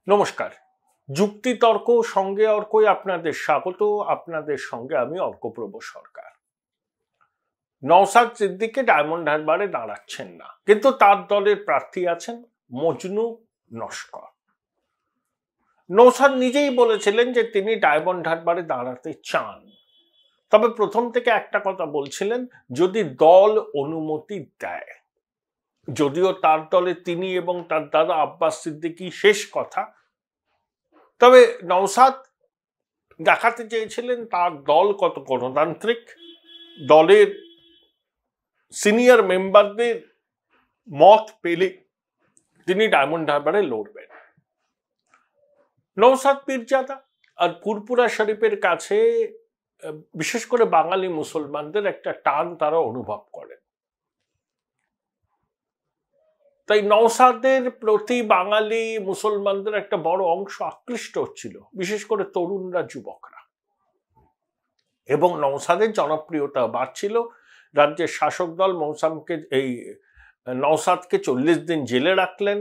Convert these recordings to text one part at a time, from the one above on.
নমস্কার। যুক্তিতর্ক সঙ্গে অর্কই আপনাদের স্বাগত। আপনাদের সঙ্গে আমি অর্কপ্রভ সরকার। নওশাদ সিদ্দিকী ডায়মন্ড হারবারে দাঁড়াচ্ছেন না, কিন্তু তার দলের প্রার্থী আছেন মজনু নস্কর। নওশাদ নিজেই বলেছিলেন যে তিনি ডায়মন্ড হারবারে দাঁড়াতে চান, তবে প্রথম থেকে একটা কথা বলছিলেন, যদি দল অনুমতি দেয়। যদিও তার দলে তিনি এবং তার দাদা আব্বাস সিদ্দিকী শেষ কথা, তবে নওশাদ দেখাতে চেয়েছিলেন তার দল কত গণতান্ত্রিক, দলের সিনিয়র মেম্বারদের মত পেলে তিনি ডায়মন্ড হারবারে লড়বেন। নওশাদ পীরজাদা আর ফুরফুরা শরীফের কাছে বিশেষ করে বাঙালি মুসলমানদের একটা টান তারা অনুভব করেন। তাই নওশাদের প্রতি বাঙালি মুসলমানদের একটা বড় অংশ আকৃষ্ট হচ্ছিল, বিশেষ করে তরুণরা, যুবকরা। এবং নওশাদের জনপ্রিয়তা বাড়ছিল। রাজ্যের শাসক দল নওশাদকে 40 দিন জেলে রাখলেন।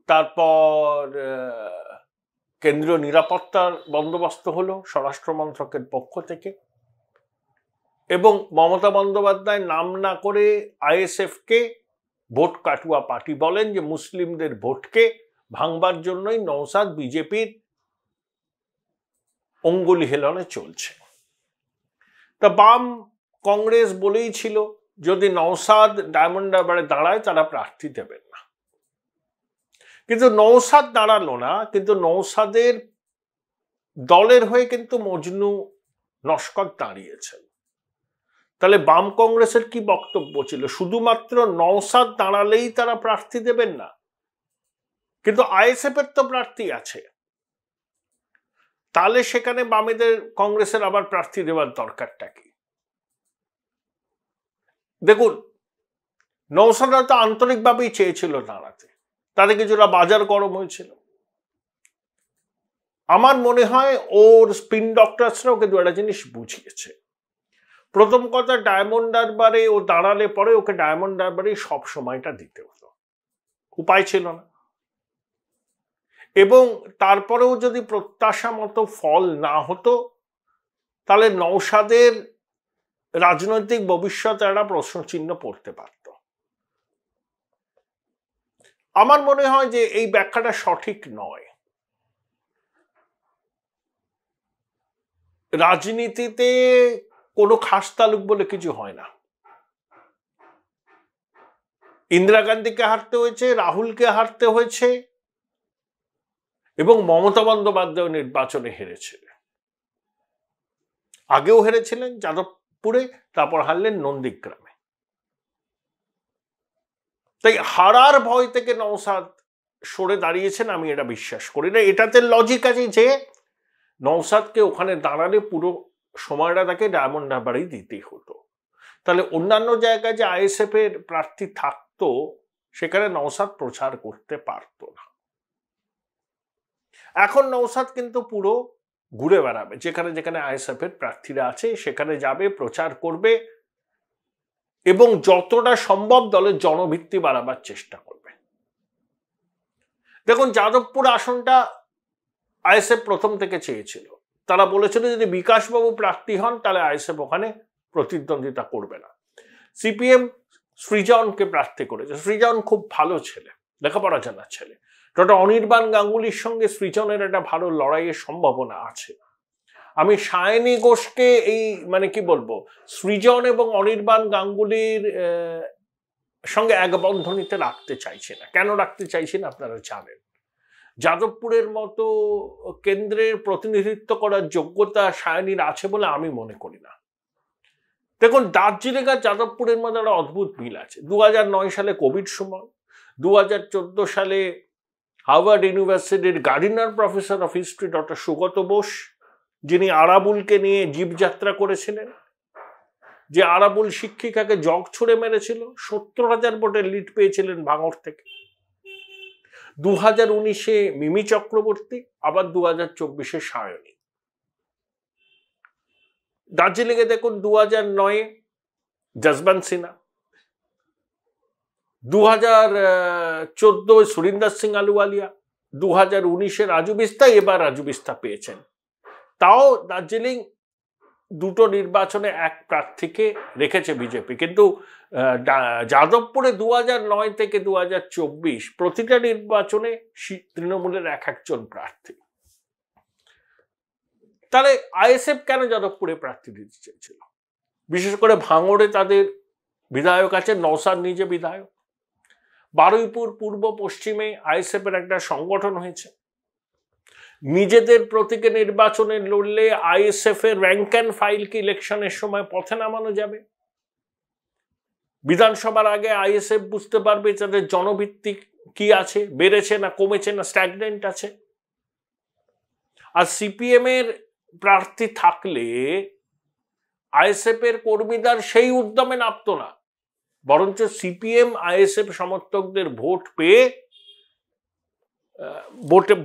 তারপর কেন্দ্রীয় নিরাপত্তার বন্দোবস্ত হলো স্বরাষ্ট্র মন্ত্রকের পক্ষ থেকে, এবং মমতা বন্দ্যোপাধ্যায় নাম না করে আইএসএফকে ভোট কাটুয়া পার্টি বলেন, যে মুসলিমদের ভোটকে ভাঙবার জন্যই নওশাদ বিজেপির অঙ্গুলি হেলনে চলছে। তা বাম কংগ্রেস বলেই ছিল, যদি নওশাদ ডায়মন্ড হারবারে দাঁড়ায় তারা প্রার্থী দেবেন না। কিন্তু নওশাদ দাঁড়ালো না, কিন্তু নওশাদের দলের হয়ে কিন্তু মজনু নস্কর দাঁড়িয়েছেন। তাহলে বাম কংগ্রেসের কি বক্তব্য ছিল? শুধুমাত্র নওশাদ দাঁড়ালেই তারা প্রার্থী দেবেন না, কিন্তু আইএসএফ এর তো প্রার্থী আছে, তাহলে সেখানে বামেদের কংগ্রেসের আবার প্রার্থী দেওয়ার দরকারটা কি? দেখুন, নওশাদ হয়তো আন্তরিকভাবেই চেয়েছিল দাঁড়াতে, তাতে কিছুটা বাজার গরম হয়েছিল। আমার মনে হয় ওর স্পিন ডক্টরসরা ওকে দু একটা জিনিস বুঝিয়েছে। প্রথম কথা, ডায়মন্ড হারবারে ও দাঁড়ালে পরে ওকে ডায়মন্ড হারবারে সব সময়টা দিতে হতো, উপায় ছিল না। এবং তারপরেও যদি প্রত্যাশা মতো ফল না হতো, তাহলে নওশাদের রাজনৈতিক ভবিষ্যৎ একটা প্রশ্নচিহ্ন পড়তে পারত। আমার মনে হয় যে এই ব্যাখ্যাটা সঠিক নয়। রাজনীতিতে কোনো খাস তালুক বলে কিছু হয় না। ইন্দিরা গান্ধীকে হারতে হয়েছে, রাহুলকে হারতে হয়েছে, এবং মমতা বন্দ্যোপাধ্যায় নির্বাচনে হেরেছিলেন। আগেও হেরেছিলেন যাদবপুরে, তারপর হারলেন নন্দীগ্রামে। তাই হারার ভয় থেকে নওশাদ সরে দাঁড়িয়েছেন, আমি এটা বিশ্বাস করি না। এটাতে লজিক আছে যে নওশাদকে ওখানে দাঁড়ালে পুরো সময়টা তাকে ডায়মন্ড হারবারেই দিতেই হতো। তাহলে অন্যান্য জায়গায় যে আইএসএফ এর প্রার্থী থাকতো, সেখানে নওশাদ প্রচার করতে পারত না। এখন নওশাদ কিন্তু পুরো ঘুরে বেড়াবে, যেখানে যেখানে আইএসএফ এর প্রার্থীরা আছে সেখানে যাবে, প্রচার করবে, এবং যতটা সম্ভব দলের জনভিত্তি বাড়াবার চেষ্টা করবে। দেখুন, যাদবপুর আসনটা আইএসএফ প্রথম থেকে চেয়েছিল। তারা বলেছিল যদি বিকাশবাবু প্রার্থী হন তাহলে আইএসএফ ওখানে প্রতিদ্বন্দ্বিতা করবে না। সিপিএম সৃজনকে প্রার্থী করেছে। সৃজন খুব ভালো ছেলে, লেখাপড়া জানার ছেলে। ডক্টর অনির্বাণ গাঙ্গুলির সঙ্গে সৃজনের একটা ভালো লড়াইয়ের সম্ভাবনা আছে। আমি সায়নী ঘোষকে এই কি বলবো, সৃজন এবং অনির্বাণ গাঙ্গুলির সঙ্গে এক বন্ধনীতে রাখতে চাইছি না। কেন রাখতে চাইছি না আপনারা জানেন। যাদবপুরের মতো কেন্দ্রের প্রতিনিধিত্ব করার যোগ্যতা সায়নীর আছে বলে আমি মনে করি না। দেখুন, দার্জিলিং আর যাদবপুরের মধ্যে একটা অদ্ভুত মিল আছে। 2009 সালে কোভিড সময়, 2014 সালে হার্ভার্ড ইউনিভার্সিটির Gardiner professor of history doctor Sugata Bose, যিনি আরাবুলকে নিয়ে জীবযাত্রা করেছিলেন, যে আরাবুল শিক্ষিকাকে জগ ছুড়ে মেরেছিল, 70,000 ভোটের লিড পেয়েছিলেন ভাঙড় থেকে। 2019-এ মিমি চক্রবর্তী, আবার 2024-এ সায়নী। দার্জিলিংয়ে দেখুন 2009-এ যশবন্ত সিনহা, 2014 সুরিন্দর সিং আলুওয়ালিয়া, 2019 রাজু বিস্তা, এবার রাজু বিস্তা পেয়েছেন। তাও দার্জিলিং দুটো নির্বাচনে এক প্রার্থীকে রেখেছে বিজেপি, কিন্তু যাদবপুরে 2009 থেকে 2024 প্রতিটা নির্বাচনে তৃণমূলের একজন প্রার্থী। তাহলে আইএসএফ কেন যাদবপুরে প্রার্থী দিতে চেয়েছিল? বিশেষ করে ভাঙড়ে তাদের বিধায়ক আছে, নওশাদ নিজে বিধায়ক। বারুইপুর পূর্ব পশ্চিমে আইএসএফ এর একটা সংগঠন হয়েছে। নিজেদের প্রতীকে নির্বাচনে লড়লে আইএসএফ এর র্যাঙ্ক অ্যান্ড ফাইল কি ইলেকশনের সময় পথে নামানো যাবে? বিধানসভার আগে আইএসএফ বুঝতে পারবে তাদের জনভিত্তি কি আছে, বেড়েছে না কমেছে না স্ট্যাগনেন্ট আছে। আর সিপিএম এর প্রার্থী থাকলে আইএসএফ এর কর্মীদের সেই উদ্যমে নামতো না, বরঞ্চ সিপিএম আইএসএফ সমর্থকদের ভোট পেয়ে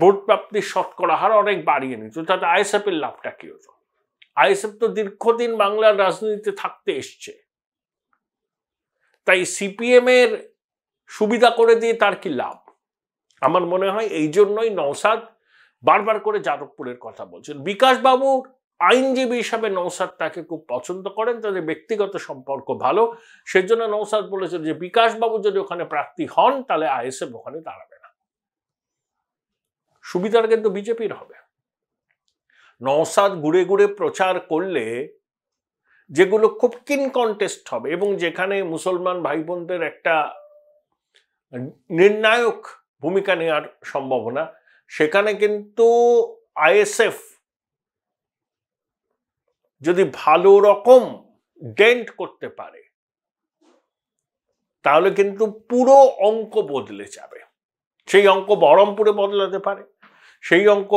ভোট প্রাপ্তির শতকরা হার অনেক বাড়িয়ে নিত। তাতে আইএসএফ এর লাভটা কি হতো? আইএসএফ তো দীর্ঘদিন বাংলার রাজনীতিতে থাকতে এসছে, তাই সিপিএম এর সুবিধা করে দিয়ে তার কি লাভ? আমার মনে হয় এই জন্যই নওশাদ বারবার করে যাদবপুরের কথা বলছেন। বিকাশ বাবুর আইনজীবী হিসাবে নওশাদ তাকে খুব পছন্দ করেন, তাদের ব্যক্তিগত সম্পর্ক ভালো, সেজন্য নওশাদ বলেছেন যে বিকাশ বাবু যদি ওখানে প্রার্থী হন তাহলে আইএসএফ ওখানে দাঁড়াবে না। সুবিধাটা কিন্তু বিজেপির হবে। নওশাদ ঘুরে ঘুরে প্রচার করলে যেগুলো খুব কিন কন্টেস্ট হবে এবং যেখানে মুসলমান ভাই বোনদের একটা নির্ণায়ক ভূমিকা নেওয়ার সম্ভাবনা, সেখানে কিন্তু আইএসএফ যদি ভালো রকম ডেন্ট করতে পারে তাহলে কিন্তু পুরো অঙ্ক বদলে যাবে। সেই অঙ্ক বহরমপুরে বদলাতে পারে, সেই অঙ্ক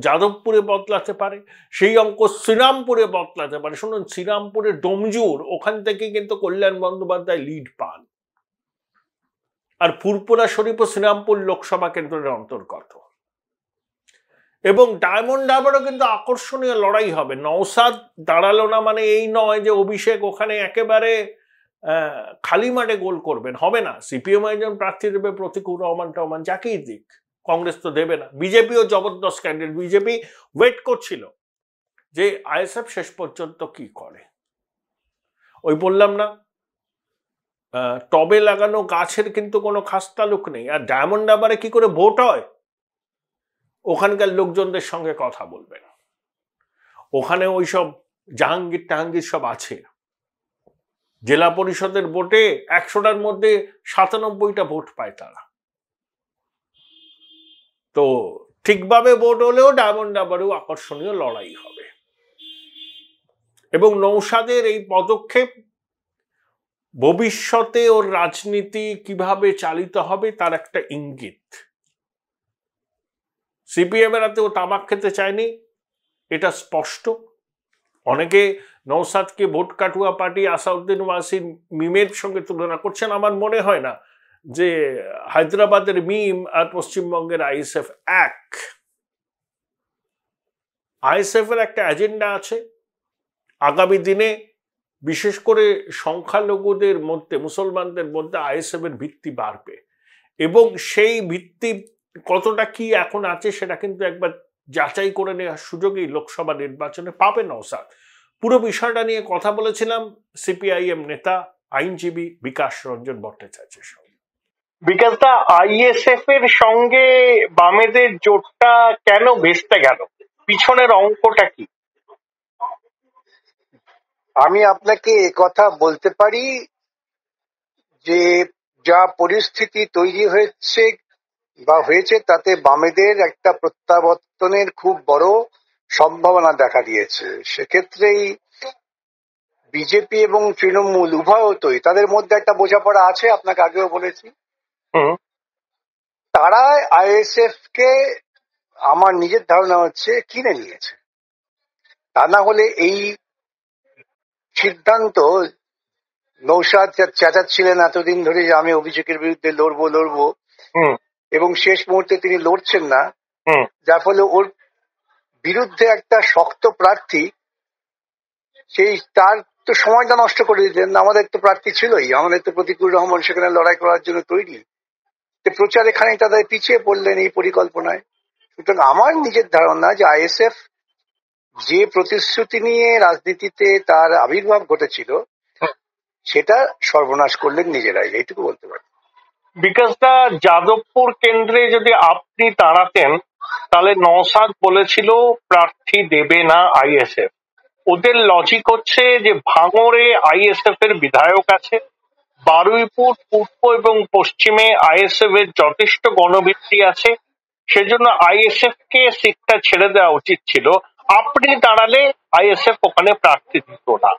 যাদবপুরে বদলাতে পারে, সেই অঙ্ক শ্রীরামপুরে বদলাতে পারে। শুনুন, শ্রীরামপুরের ডোমজুর, ওখান থেকে কিন্তু কল্যাণ বন্দ্যোপাধ্যায় লিড পান, আর ফুরপুরা শরীফ ও শ্রীরামপুর লোকসভা কেন্দ্রের অন্তর্গত। এবং ডায়মন্ড হারবারও কিন্তু আকর্ষণীয় লড়াই হবে। নওশাদ দাঁড়ালো না মানে এই নয় যে অভিষেক ওখানে একেবারে খালি মাঠে গোল করবেন, হবে না। সিপিএম একজন প্রার্থী দেবে, প্রতীকুর রহমান যাকেই দিক, কংগ্রেস তো দেবে না। বিজেপিও জবরদস্ত ক্যান্ডিডেট, বিজেপি ওয়েট করছিল যে আইএসএফ শেষ পর্যন্ত কি করে। ওই বললাম না, টবে লাগানো গাছের কিন্তু কোনো খাস তালুক নেই। আর ডায়মন্ড হারবারে কি করে ভোট হয়, ওখানকার লোকজনদের সঙ্গে কথা বলবেন। ওখানে ওইসব জাহাঙ্গীর টাহাঙ্গীর সব আছে। জেলা পরিষদের ভোটে 100টার মধ্যে 97টা ভোট পায় তারা। তো ঠিকভাবে ভোট হলেও ডায়মন্ড হারবারেও আকর্ষণীয় লড়াই হবে। এবং নওশাদের এই পদক্ষেপ ভবিষ্যতে ওর রাজনীতি কিভাবে চালিত হবে তার একটা ইঙ্গিত। সিপিএম এর হাতে ও তামাক খেতে চায়নি, এটা স্পষ্ট। অনেকে নওশাদকে ভোট কাটুয়া পার্টি আসাউদ্দিন ওয়াসির মিমের সঙ্গে তুলনা করছেন। আমার মনে হয় না যে হায়দ্রাবাদের মিম আর পশ্চিমবঙ্গের আইএসএফ এক। আইএসএফ এর একটা এজেন্ডা আছে। আগামী দিনে বিশেষ করে সংখ্যালঘুদের মধ্যে, মুসলমানদের মধ্যে আইএসএফ এর ভিত্তি বাড়বে এবং সেই ভিত্তি কতটা কি এখন আছে সেটা কিন্তু একবার যাচাই করে নেওয়ার সুযোগই লোকসভা নির্বাচনে পাবে নওশাদ। পুরো বিষয়টা নিয়ে কথা বলেছিলাম সিপিআইএম নেতা আইনজীবী বিকাশ রঞ্জন ভট্টাচার্যের সঙ্গে। বিকাশদা, আইএসএফ এর সঙ্গে বামেদের জোটটা কেন ভেস্তে গেল? পিছনের অঙ্কটা কি? আমি আপনাকে কথা বলতে পারি যে যা পরিস্থিতি তৈরি হয়েছে তাতে বামেদের একটা প্রত্যাবর্তনের খুব বড় সম্ভাবনা দেখা দিয়েছে। সেক্ষেত্রেই বিজেপি এবং তৃণমূল উভয়তই তাদের মধ্যে একটা বোঝাপড়া আছে, আপনাকে আগেও বলেছি। তারা আইএসএফ কে আমার নিজের ধারণা হচ্ছে কিনে নিয়েছে। তা না হলে এই সিদ্ধান্ত নওশাদ চেঁচাচ্ছিলেন এতদিন ধরে যে আমি অভিষেকের বিরুদ্ধে লড়বো এবং শেষ মুহূর্তে তিনি লড়ছেন না, যার ফলে ওর বিরুদ্ধে একটা শক্ত প্রার্থী সেই তার তো সময়টা নষ্ট করে দিতেন। আমাদের তো প্রার্থী ছিলই, আমাদের তো প্রতিকুর রহমান সেখানে লড়াই করার জন্য তৈরি। প্রচারে খানিকটা তাদের পিছিয়ে পড়লেন এই পরিকল্পনায়। সুতরাং আমার নিজের ধারণা যে আইএসএফ যে প্রতিশ্রুতি নিয়ে রাজনীতিতে তার আবির্ভাব ঘটেছিল সেটা সর্বনাশ করলেন নিজেরাই, এইটুকু বলতে পারি। বিকাশ দা, যাদবপুর কেন্দ্রে যদি আপনি দাঁড়াতেন তাহলে নওশাদ বলেছিল প্রার্থী দেবে না আইএসএফ। ওদের লজিক হচ্ছে যে ভাঙড়ে আইএসএফ এর বিধায়ক আছে, বারুইপুর পূর্ব এবং পশ্চিমে আইএসএফ এর যথেষ্ট গণভিত্তি আছে, সেজন্য আইএসএফ কে সিটটা ছেড়ে দেওয়া উচিত ছিল। আপনি দাঁড়ালে আইএসএফ ওখানে প্রার্থী দিত না,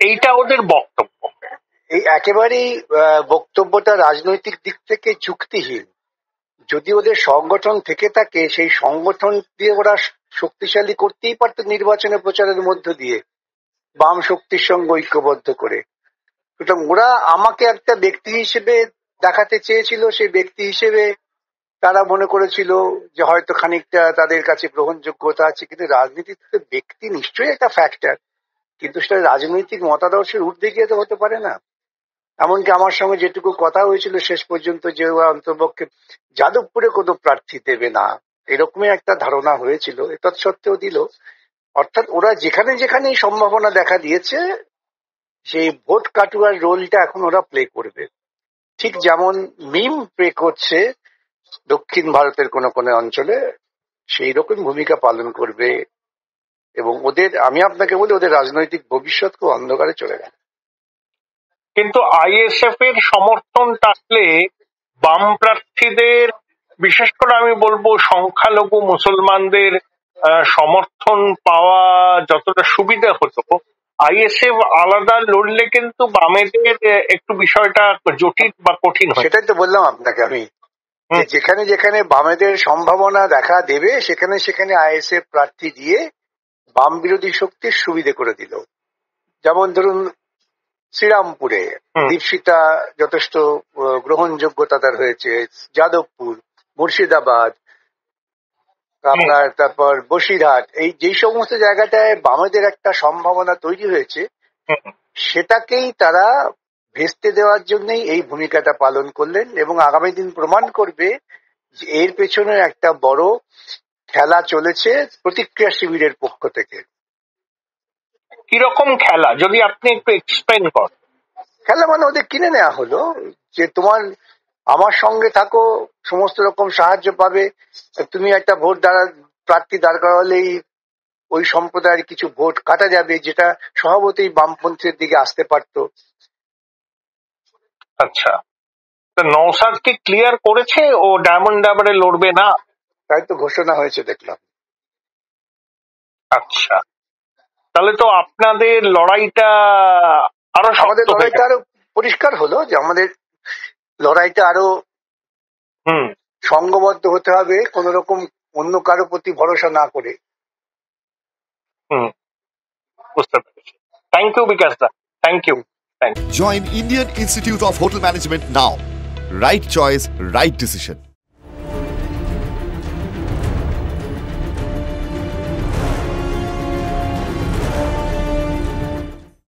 এইটা ওদের বক্তব্য। এই একেবারেই বক্তব্যটা রাজনৈতিক দিক থেকে যুক্তিহীন। যদি ওদের সংগঠন থেকে থাকে সেই সংগঠন দিয়ে ওরা শক্তিশালী করতেই পারত নির্বাচনে প্রচারের মধ্য দিয়ে, বাম শক্তির সঙ্গে ঐক্যবদ্ধ করে। সুতরাং ওরা আমাকে একটা ব্যক্তি হিসেবে দেখাতে চেয়েছিল, সেই ব্যক্তি হিসেবে তারা মনে করেছিল যে হয়তো খানিকটা তাদের কাছে গ্রহণযোগ্যতা আছে। কিন্তু রাজনীতিতে ব্যক্তি নিশ্চয়ই একটা ফ্যাক্টর, কিন্তু সেটা রাজনৈতিক মতাদর্শের ঊর্ধ্বে গিয়ে তো হতে পারে না। এমনকি আমার সঙ্গে যেটুকু কথা হয়েছিল শেষ পর্যন্ত যে ওরা অন্তর্পক্ষে যাদবপুরে কোনো প্রার্থী দেবে না এরকমই একটা ধারণা হয়েছিল, তৎসত্ত্বেও দিল। অর্থাৎ ওরা যেখানে যেখানে সম্ভাবনা দেখা দিয়েছে সেই ভোট কাটুয়ার রোলটা এখন ওরা প্লে করবে। ঠিক যেমন মিম প্লে করছে দক্ষিণ ভারতের কোনো কোনো অঞ্চলে, সেই রকম ভূমিকা পালন করবে। এবং ওদের, আমি আপনাকে বলি, ওদের রাজনৈতিক ভবিষ্যৎ খুব অন্ধকারে চলে গেল। কিন্তু আইএসএফ এর সমর্থন থাকলে বাম প্রার্থীদের, বিশেষ করে আমি বলবো সংখ্যালঘু মুসলমানদের সমর্থন পাওয়া যতটা সুবিধা হতো, আইএসএফ আলাদা লড়লে কিন্তু বামেদের একটু বিষয়টা জটিল বা কঠিন হয়। সেটাই তো বললাম আপনাকে আমি, যেখানে যেখানে বামেদের সম্ভাবনা দেখা দেবে সেখানে সেখানে আইএসএফ প্রার্থী দিয়ে বাম বিরোধী শক্তির সুবিধে করে দিল। যেমন ধরুন শ্রীরামপুরে দীপশিতা যথেষ্ট গ্রহণযোগ্যতা তার হয়েছে, যাদবপুর, মুর্শিদাবাদ, আপনার তারপর বসিরহাট, এই যেই সমস্ত জায়গাটায় বামেদের একটা সম্ভাবনা তৈরি হয়েছে সেটাকেই তারা ভেস্তে দেওয়ার জন্যই এই ভূমিকাটা পালন করলেন। এবং আগামী দিন প্রমাণ করবে যে এর পেছনে একটা বড় খেলা চলেছে প্রতিক্রিয়া শিবিরের পক্ষ থেকে। কিরকম খেলা যদি আপনি একটু এক্সপ্লেইন করেন? খেলা মানে ওদের কিনে নেওয়া হলো যে তোমার আমার সঙ্গে থাকো, সমস্ত রকম সাহায্য পাবে, তুমি একটা ভোট প্রার্থী দাঁড় করালেই ওই সম্প্রদায়ের কিছু ভোট কাটা যাবে, যেটা স্বভাবতই বামপন্থীর দিকে আসতে পারতো। আচ্ছা, নওশাদ কি ক্লিয়ার করেছে ও ডায়মন্ড হারবারে লড়বে না? তাই তো ঘোষণা হয়েছে দেখলাম। আচ্ছা, তাহলে তো আপনাদের লড়াইটা আরো, আমাদের লড়াইটা আরো পরিষ্কার হলো যে আমাদের লড়াইটা আরো সংঘবদ্ধ হতে হবে, কোন রকম অন্য কারো প্রতি ভরসা না করে। বুঝতে পেরেছি। Thank you Bikash da, thank you. Join Indian Institute of Hotel Management now. Right choice, right decision.